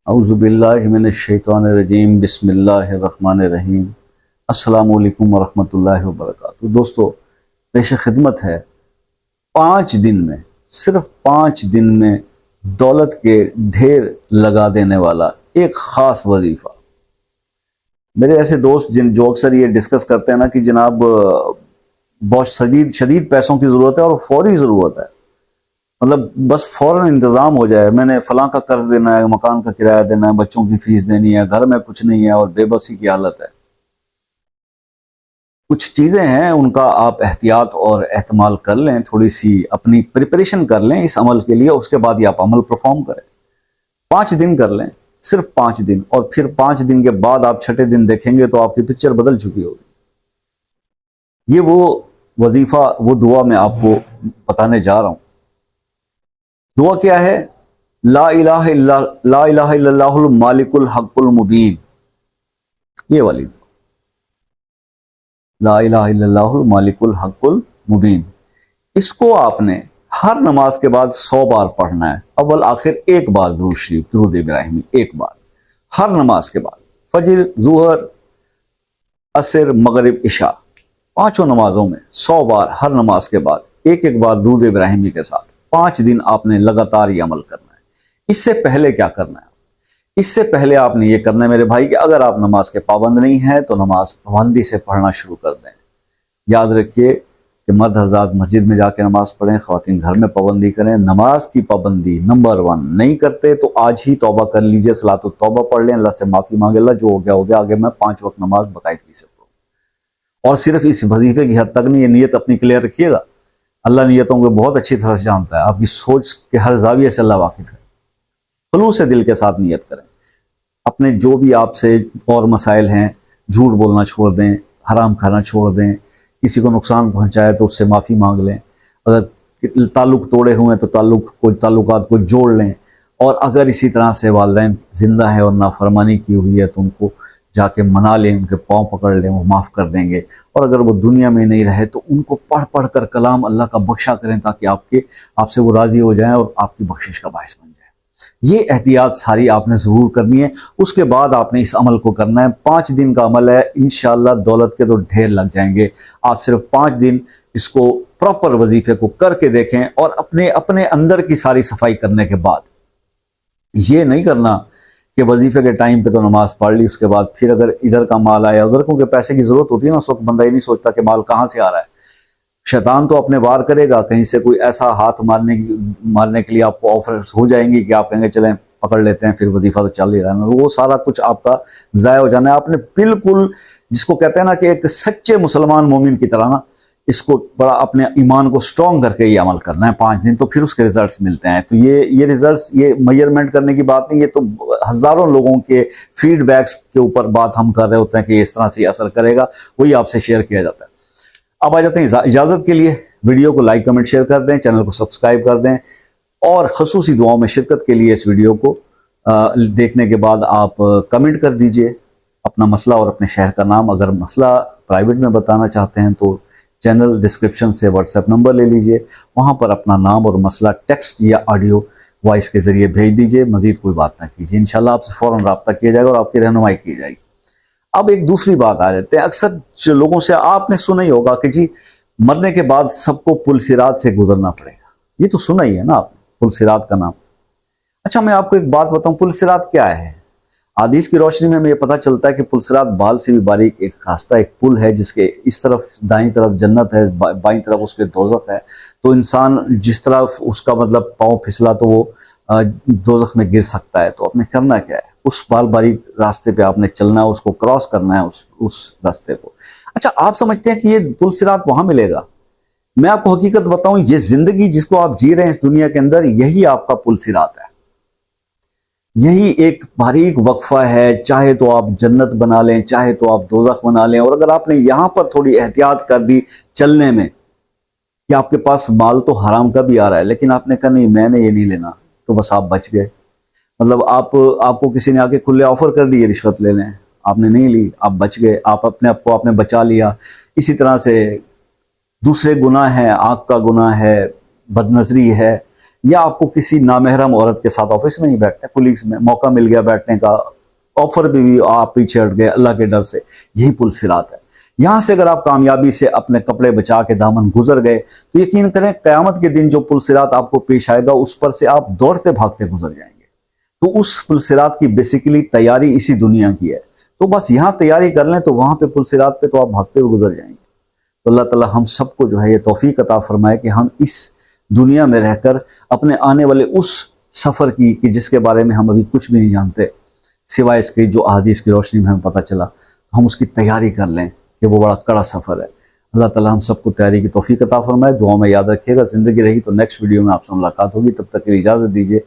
اعوذ باللہ من الشیطان الرجیم بسم اللہ الرحمن الرحیم السلام علیکم ورحمۃ اللہ وبرکاتہ۔ دوستو، پیش خدمت ہے 5 دن میں، صرف 5 دن میں دولت کے ڈھیر لگا دینے والا ایک خاص وظیفہ۔ میرے ایسے دوست جو اکثر یہ ڈسکس کرتے ہیں نا کہ جناب بہت شدید پیسوں کی ضرورت ہے اور فوری ضرورت ہے، مطلب بس فوراً انتظام ہو جائے، میں نے فلاں کا قرض دینا ہے، مکان کا کرایہ دینا ہے، بچوں کی فیس دینی ہے، گھر میں کچھ نہیں ہے اور بے بسی کی حالت ہے۔ کچھ چیزیں ہیں ان کا آپ احتیاط اور احتمال کر لیں، تھوڑی سی اپنی پریپریشن کر لیں اس عمل کے لیے، اس کے بعد یہ آپ عمل پرفارم کریں۔ 5 دن کر لیں، صرف 5 دن، اور پھر 5 دن کے بعد آپ 6 دن دیکھیں گے تو آپ کی پکچر بدل چکی ہوگی۔ یہ وہ وظیفہ، وہ دعا میں آپ کو بتانے جا رہا ہوں۔ دعا کیا ہے؟ لا الہ الا اللہ المالک الحق المبین، یہ والی دعا، لا الہ الا اللہ المالک الحق المبین۔ اس کو آپ نے ہر نماز کے بعد 100 بار پڑھنا ہے، اول آخر ایک بار درود شریف، درود ابراہیمی ایک بار ہر نماز کے بعد، فجر، ظہر، عصر، مغرب، عشاء، 5 نمازوں میں 100 بار ہر نماز کے بعد ایک بار درود ابراہیمی کے ساتھ 5 دن آپ نے لگاتار یہ عمل کرنا ہے۔ اس سے پہلے کیا کرنا ہے؟ اس سے پہلے آپ نے یہ کرنا ہے میرے بھائی کہ اگر آپ نماز کے پابند نہیں ہیں تو نماز پابندی سے پڑھنا شروع کر دیں۔ یاد رکھیے کہ مرد حضرات مسجد میں جا کے نماز پڑھیں، خواتین گھر میں پابندی کریں۔ نماز کی پابندی نمبر 1 نہیں کرتے تو آج ہی توبہ کر لیجئے، صلاۃ التوبہ پڑھ لیں، اللہ سے معافی مانگے، اللہ جو ہو گیا ہو گیا، آگے میں 5 وقت نماز باقاعدگی سے پڑھوں۔ اور صرف اس وظیفے کی حد تک نہیں، یہ نیت اپنی کلیئر رکھیے گا، اللہ نیتوں کو بہت اچھی طرح سے جانتا ہے، آپ کی سوچ کے ہر زاویے سے اللہ واقف ہے۔ خلوص سے دل کے ساتھ نیت کریں، اپنے جو بھی آپ سے اور مسائل ہیں، جھوٹ بولنا چھوڑ دیں، حرام کھانا چھوڑ دیں، کسی کو نقصان پہنچائے تو اس سے معافی مانگ لیں، اگر تعلق توڑے ہوئے تو تعلقات کو جوڑ لیں، اور اگر اسی طرح سے والدین زندہ ہیں اور نافرمانی کی ہوئی ہے تو ان کو جا کے منا لیں، ان کے پاؤں پکڑ لیں، وہ معاف کر دیں گے، اور اگر وہ دنیا میں نہیں رہے تو ان کو پڑھ پڑھ کر کلام اللہ کا بخشا کریں تاکہ آپ سے وہ راضی ہو جائیں اور آپ کی بخشش کا باعث بن جائیں۔ یہ احتیاط ساری آپ نے ضرور کرنی ہے۔ اس کے بعد آپ نے اس عمل کو کرنا ہے، 5 دن کا عمل ہے، انشاءاللہ دولت کے تو ڈھیر لگ جائیں گے۔ آپ صرف 5 دن اس کو پراپر وظیفے کو کر کے دیکھیں، اور اپنے اندر کی ساری صفائی کرنے کے بعد یہ نہیں کرنا کہ وظیفے کے ٹائم پہ تو نماز پڑھ لی، اس کے بعد پھر اگر ادھر کا مال آیا ادھر، کیونکہ پیسے کی ضرورت ہوتی ہے نا، اس وقت بندہ یہ نہیں سوچتا کہ مال کہاں سے آ رہا ہے۔ شیطان تو اپنے وار کرے گا، کہیں سے کوئی ایسا ہاتھ مارنے کے لیے آپ کو آفرز ہو جائیں گی کہ آپ کہیں گے چلیں پکڑ لیتے ہیں، پھر وظیفہ تو چل ہی رہا ہے، وہ سارا کچھ آپ کا ضائع ہو جانا ہے۔ آپ نے بالکل، جس کو کہتے ہیں نا کہ ایک سچے مسلمان مومن کی طرح نا، اس کو بڑا اپنے ایمان کو سٹرونگ کر کے یہ عمل کرنا ہے 5 دن، تو پھر اس کے ریزلٹس ملتے ہیں۔ تو یہ ریزلٹس، یہ میجرمنٹ کرنے کی بات نہیں، یہ تو ہزاروں لوگوں کے فیڈ بیکس کے اوپر بات ہم کر رہے ہوتے ہیں کہ اس طرح سے یہ اثر کرے گا، وہی آپ سے شیئر کیا جاتا ہے۔ اب آ جاتے ہیں اجازت کے لیے، ویڈیو کو لائک کمنٹ شیئر کر دیں، چینل کو سبسکرائب کر دیں، اور خصوصی دعاؤں میں شرکت کے لیے اس ویڈیو کو دیکھنے کے بعد آپ کمنٹ کر دیجئے اپنا مسئلہ اور اپنے شہر کا نام۔ اگر مسئلہ پرائیویٹ میں بتانا چاہتے ہیں تو چینل ڈسکرپشن سے واٹس ایپ نمبر لے لیجئے، وہاں پر اپنا نام اور مسئلہ ٹیکسٹ یا آڈیو وائس کے ذریعے بھیج دیجئے، مزید کوئی بات نہ کیجئے، انشاءاللہ آپ سے فوراً رابطہ کیا جائے گا اور آپ کی رہنمائی کی جائے گی۔ اب ایک دوسری بات آ جاتے ہیں، اکثر لوگوں سے آپ نے سنا ہی ہوگا کہ جی مرنے کے بعد سب کو پل صراط سے گزرنا پڑے گا، یہ تو سنا ہی ہے نا آپ نے، پل صراط کا نام۔ اچھا میں آپ کو ایک بات بتاؤں، پل صراط کیا ہے؟ حدیث کی روشنی میں ہمیں یہ پتہ چلتا ہے کہ پل صراط بال سے بھی باریک ایک راستہ، ایک پل ہے جس کے اس طرف دائیں طرف جنت ہے، بائیں طرف اس کے دوزخ ہے، تو انسان جس طرف اس کا مطلب پاؤں پھسلا تو وہ دوزخ میں گر سکتا ہے۔ تو آپ نے کرنا کیا ہے؟ اس بال باریک راستے پہ آپ نے چلنا ہے، اس کو کراس کرنا ہے، اس راستے کو۔ اچھا آپ سمجھتے ہیں کہ یہ پل صراط وہاں ملے گا؟ میں آپ کو حقیقت بتاؤں، یہ زندگی جس کو آپ جی رہے ہیں اس دنیا کے اندر، یہی آپ کا پل صراط ہے، یہی ایک باریک وقفہ ہے، چاہے تو آپ جنت بنا لیں، چاہے تو آپ دوزخ بنا لیں۔ اور اگر آپ نے یہاں پر تھوڑی احتیاط کر دی چلنے میں کہ آپ کے پاس مال تو حرام کا بھی آ رہا ہے لیکن آپ نے کہا نہیں میں نے یہ نہیں لینا، تو بس آپ بچ گئے۔ مطلب آپ کو کسی نے آ کے کھلے آفر کر دی رشوت لے لیں، آپ نے نہیں لی، آپ بچ گئے، آپ اپنے آپ کو آپ نے بچا لیا۔ اسی طرح سے دوسرے گناہ ہیں، آنکھ کا گناہ ہے، بد نظری ہے، یا آپ کو کسی نامحرم عورت کے ساتھ آفس میں ہی بیٹھنا ہے، کولیگز میں موقع مل گیا بیٹھنے کا، آفر بھی آپ پیچھے ہٹ گئے اللہ کے ڈر سے، یہی پل صراط ہے۔ یہاں سے اگر آپ کامیابی سے اپنے کپڑے بچا کے دامن گزر گئے تو یقین کریں قیامت کے دن جو پل صراط آپ کو پیش آئے گا اس پر سے آپ دوڑتے بھاگتے گزر جائیں گے۔ تو اس پل صراط کی بیسیکلی تیاری اسی دنیا کی ہے، تو بس یہاں تیاری کر لیں تو وہاں پہ پل صراط پہ تو آپ بھاگتے ہوئے گزر جائیں گے۔ تو اللہ تعالی ہم سب کو جو ہے یہ توفیق عطا فرمائے کہ ہم اس دنیا میں رہ کر اپنے آنے والے اس سفر کی کہ جس کے بارے میں ہم ابھی کچھ بھی نہیں جانتے سوائے اس کی جو احادیث کی روشنی میں ہمیں پتہ چلا، ہم اس کی تیاری کر لیں کہ وہ بڑا کڑا سفر ہے۔ اللہ تعالی ہم سب کو تیاری کی توفیق عطا فرمائے، دعاؤں میں یاد رکھیے گا۔ زندگی رہی تو نیکسٹ ویڈیو میں آپ سے ملاقات ہوگی، تب تک کے لیے اجازت دیجیے۔